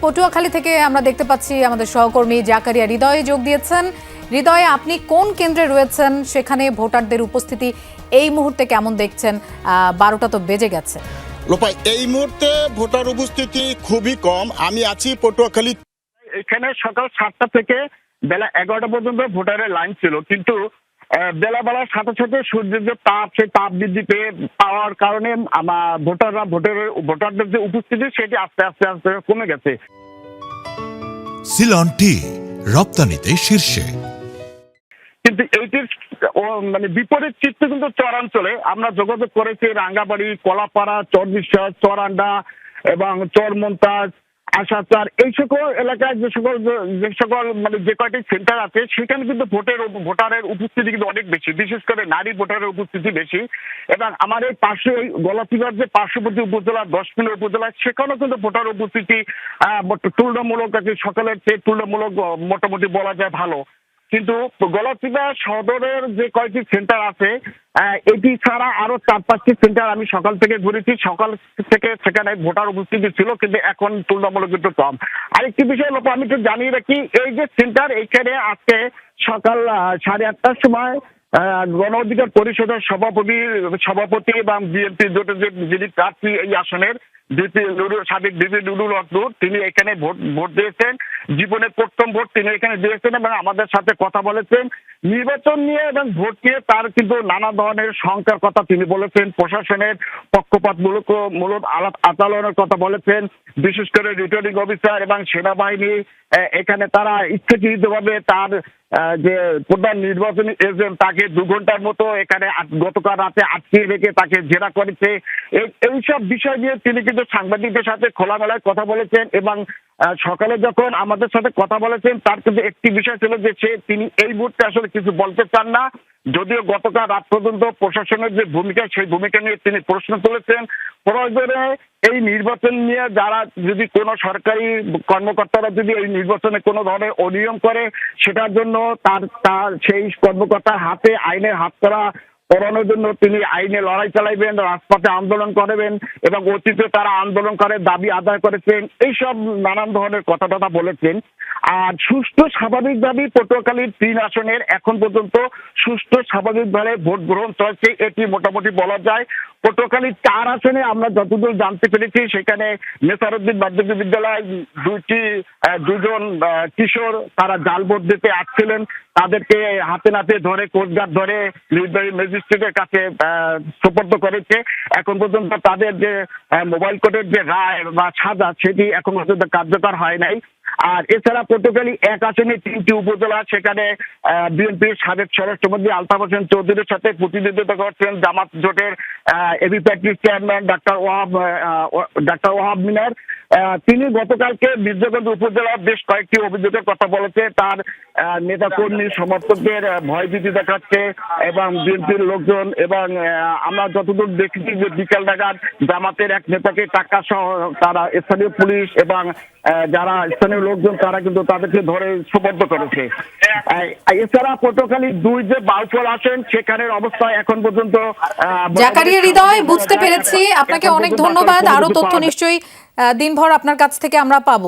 পটুয়াখালী থেকে আমরা দেখতে পাচ্ছি আমাদের সহকর্মী জাকারিয়া হৃদয় যোগ দিয়েছেন। হৃদয়, আপনি কোন কেন্দ্রে রয়েছেন, সেখানে ভোটারদের উপস্থিতি এই মুহূর্তে কেমন দেখছেন? 12টা তো বেজে গেছে। লোপা, এই মুহূর্তে ভোটার উপস্থিতি খুবই কম। আমি আছি পটুয়াখালী। এখানে সকাল 7টা থেকে বেলা 11টা পর্যন্ত ভোটারের লাইন ছিল, কিন্তু বেলা বেলার সাথে সাথে সূর্যের যে তাপ, সেই তাপ বৃদ্ধি পেয়ে পাওয়ার কারণে ভোটারদের যে উপস্থিতি সেটি আস্তে আস্তে আস্তে কমে গেছে। সিলন টি রপ্তানিতে শীর্ষে, কিন্তু এইটির বিপরীত চিত্র কিন্তু চরাঞ্চলে আমরা যোগাযোগ করেছি। রাঙ্গাবাড়ি, কলাপাড়া, চরবিশ্বাস, চরান্ডা এবং চরমন্তাজ, আশাচার, এই সকল এলাকায় যে সকল যে কয়টি সেন্টার আছে সেখানে কিন্তু ভোটারের উপস্থিতি কিন্তু অনেক বেশি, বিশেষ করে নারী ভোটারের উপস্থিতি বেশি। এবং আমার এই পাশে গলাচিপার যে পার্শ্ববর্তী উপজেলা 10 উপজেলা, সেখানেও কিন্তু ভোটার উপস্থিতি তুলনামূলক আছে, সকালের চেয়ে তুলনামূলক মোটামুটি বলা যায় ভালো। কিন্তু গলাচিপা সদরের যে কয়েকটি সেন্টার আছে, এটি ছাড়া আরো 4-5টি সেন্টার আমি সকাল থেকে ঘুরেছি। সকাল থেকে সেখানে ভোটার উপস্থিতি ছিল, কিন্তু এখন তুলনামূলক একটু কম। আরেকটি বিষয় লোক আমি একটু জানিয়ে রাখি, এই যে সেন্টার, এখানে আজকে সকাল 8:30টার সময় গণ অধিকার পরিষদের সভাপতি এবং বিএনপি জোটের যিনি প্রার্থী এই আসনের সাবেক ডিপি নুরুল হক নূর, তিনি এখানে ভোট দিয়েছেন। জীবনের প্রথম ভোট তিনি এখানে দিয়েছেন এবং আমাদের সাথে কথা বলেছেন নির্বাচন নিয়ে এবং ভোট নিয়ে। তার কিন্তু নানা ধরনের শঙ্কার কথা তিনি বলেছেন, প্রশাসনের পক্ষপাতমূলক আচরণের কথা বলেছেন। বিশেষ করে রিটার্নিং অফিসার এবং সেনাবাহিনী এখানে তারা ইচ্ছাকৃতভাবে তার যে প্রধান নির্বাচনী এজেন্ট তাকে 2 ঘন্টার মতো এখানে গতকাল রাতে আটকে রেখে তাকে জেরা করেছে। এইসব বিষয় নিয়ে তিনি কিন্তু সাংবাদিকদের সাথে খোলামেলায় কথা বলেছেন এবং সকালে যখন আমাদের সাথে কথা বলেছেন তার কিন্তু একটি বিষয় ছিল যে তিনি এই মুহূর্তে আসলে কিছু বলতে চান না। যদিও গতকাল রাত পর্যন্ত প্রশাসনের যে ভূমিকা, সেই ভূমিকা নিয়ে তিনি প্রশ্ন তুলেছেন। প্রয়োজনে এই নির্বাচন নিয়ে যারা যদি কোনো সরকারি কর্মকর্তারা যদি এই নির্বাচনে কোনো ধরনের অনিয়ম করে, সেটার জন্য তার সেই কর্মকর্তার হাতে আইনের হাতকড়া পরানোর জন্য তিনি আইনে লড়াই চালাইবেন, রাজপথে আন্দোলন করবেন এবং অতীতে তারা আন্দোলন করে দাবি আদায় করেছেন। এইসব নানান ধরনের কথা বলেছেন। আর সুষ্ঠু স্বাভাবিকভাবে পটুয়াখালীর 3 আসনের এখন পর্যন্ত সুষ্ঠু স্বাভাবিকভাবে ভোট গ্রহণ চলছে, এটি মোটামুটি বলা যায়। পটুয়াখালীর 4 আসনে আমরা যতদূর জানতে পেরেছি, সেখানে নেসারউদ্দিন মাধ্যমিক বিদ্যালয় 2জন কিশোর তারা জাল ভোট দিতে আসছিলেন। তাদেরকে হাতে নাতে ধরে কোস্টগার্ড ধরে নির্বাহী ম্যাজিস্ট্রেটের কাছে সোপর্দ করেছে। এখন পর্যন্ত তাদের যে মোবাইল কোর্টের যে রায় বা সাজা, সেটি এখন পর্যন্ত কার্যকর হয় নাই। আর এছাড়া পটুয়াখালী 1 আসনে 3টি উপজেলা, সেখানে বিএনপির সাবেক স্বরাষ্ট্রমন্ত্রী আলতাফ হোসেন চৌধুরীর সাথে প্রতিনিধিত্ব করছেন জামাত জোটের এবি প্যাট্রিক চেয়ারম্যান ডাক্তার ওয়াহাব মিনার। তিনি গতকালকে মির্জাগঞ্জ উপজেলার বেশ কয়েকটি অভিযোগের কথা বলেছে। তার নেতাকর্মী সমর্থকদের ভয়ভীতি দেখাচ্ছে এবং বিএনপির লোকজন, এবং আমরা যতদূর দেখেছি যে বিকেল নাগাদ জামাতের এক নেতাকে টাকা সহ তারা স্থানীয় পুলিশ এবং যারা স্থানীয় লোকজন তারা কিন্তু তাদেরকে ধরে সোপর্দ করেছে। এছাড়া পটুয়াখালী 2 যে বাউফল আসেন, সেখানের অবস্থা এখন পর্যন্ত। জাকারিয়া হৃদয়, বুঝতে পেরেছি। আপনাকে অনেক ধন্যবাদ। আরো তথ্য নিশ্চয়ই দিনভর আপনার কাছ থেকে আমরা পাবো।